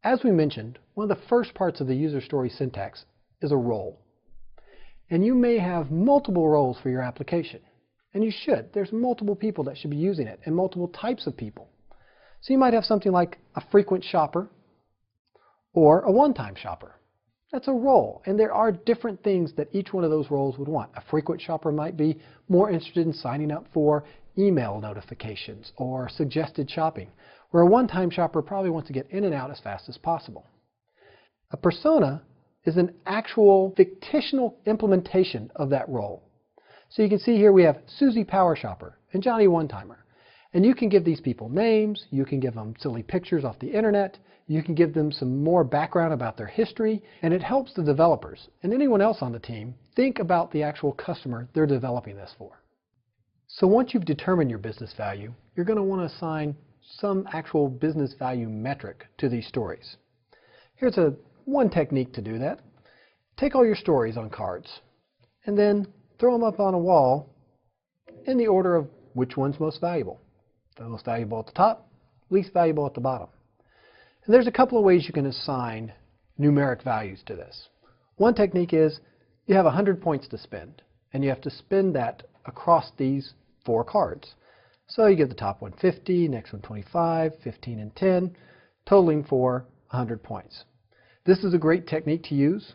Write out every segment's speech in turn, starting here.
As we mentioned, one of the first parts of the user story syntax is a role. And you may have multiple roles for your application. And you should. There's multiple people that should be using it, and multiple types of people. So you might have something like a frequent shopper or a one-time shopper. That's a role, and there are different things that each one of those roles would want. A frequent shopper might be more interested in signing up for email notifications or suggested shopping, where a one-time shopper probably wants to get in and out as fast as possible. A persona is an actual fictional implementation of that role. So you can see here we have Susie Power Shopper and Johnny One-Timer. And you can give these people names, you can give them silly pictures off the internet, you can give them some more background about their history, and it helps the developers and anyone else on the team think about the actual customer they're developing this for. So once you've determined your business value, you're going to want to assign some actual business value metric to these stories. Here's one technique to do that. Take all your stories on cards and then throw them up on a wall in the order of which one's most valuable. The most valuable at the top, least valuable at the bottom. And there's a couple of ways you can assign numeric values to this. One technique is you have 100 points to spend, and you have to spend that across these 4 cards. So you give the top one 50, next one 25, 15, and 10, totaling for 100 points. This is a great technique to use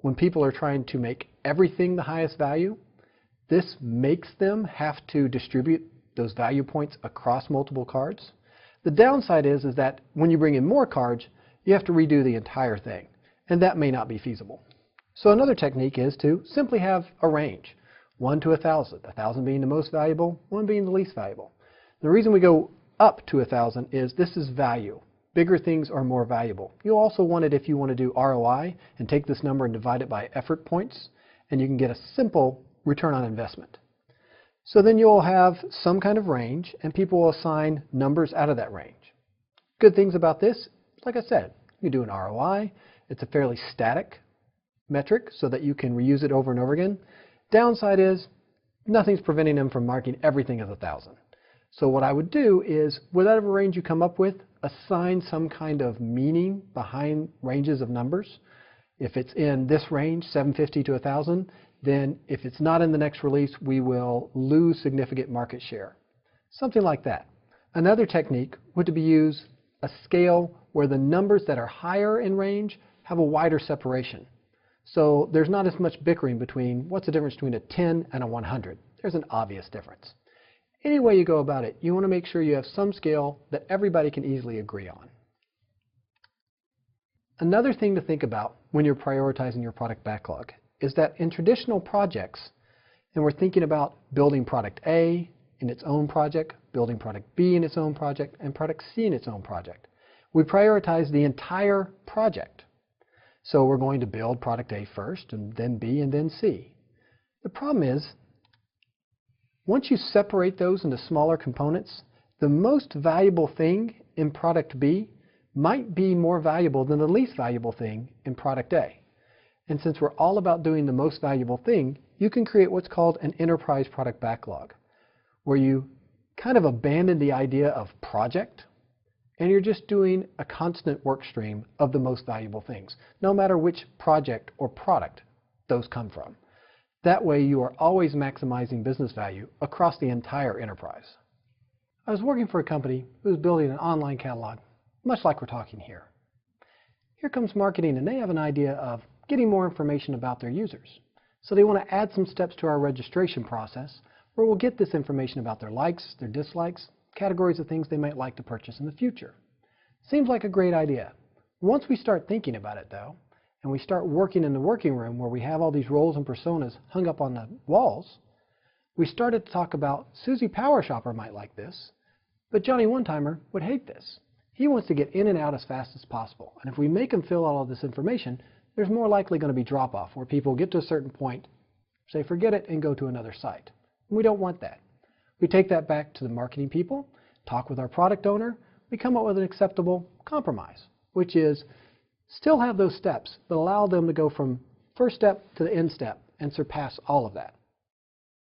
when people are trying to make everything the highest value. This makes them have to distribute those value points across multiple cards. The downside is that when you bring in more cards, you have to redo the entire thing, and that may not be feasible. So another technique is to simply have a range, 1 to 1,000, 1,000 being the most valuable, 1 being the least valuable. The reason we go up to 1,000 is this is value. Bigger things are more valuable. You'll also want it if you want to do ROI and take this number and divide it by effort points, and you can get a simple return on investment. So then you'll have some kind of range, and people will assign numbers out of that range. Good things about this, like I said, you do an ROI. It's a fairly static metric so that you can reuse it over and over again. Downside is nothing's preventing them from marking everything as 1,000. So what I would do is, whatever range you come up with, assign some kind of meaning behind ranges of numbers. If it's in this range, 750 to 1,000, then if it's not in the next release, we will lose significant market share. Something like that. Another technique would be use a scale where the numbers that are higher in range have a wider separation. So there's not as much bickering between what's the difference between a 10 and a 100. There's an obvious difference. Any way you go about it, you want to make sure you have some scale that everybody can easily agree on. Another thing to think about when you're prioritizing your product backlog is that in traditional projects, and we're thinking about building product A in its own project, building product B in its own project, and product C in its own project, we prioritize the entire project. So we're going to build product A first, and then B, and then C. The problem is, once you separate those into smaller components, the most valuable thing in product B might be more valuable than the least valuable thing in product A. And since we're all about doing the most valuable thing, you can create what's called an enterprise product backlog, where you kind of abandon the idea of project, and you're just doing a constant work stream of the most valuable things, no matter which project or product those come from. That way you are always maximizing business value across the entire enterprise. I was working for a company who was building an online catalog, much like we're talking here. Here comes marketing, and they have an idea of getting more information about their users. So they want to add some steps to our registration process where we'll get this information about their likes, their dislikes, categories of things they might like to purchase in the future. Seems like a great idea. Once we start thinking about it though, and we start working in the working room where we have all these roles and personas hung up on the walls, we started to talk about Susie Power Shopper might like this, but Johnny One-Timer would hate this. He wants to get in and out as fast as possible. And if we make him fill all of this information, there's more likely going to be drop-off where people get to a certain point, say forget it, and go to another site. And we don't want that. We take that back to the marketing people, talk with our product owner, we come up with an acceptable compromise, which is still have those steps, but allow them to go from first step to the end step and surpass all of that.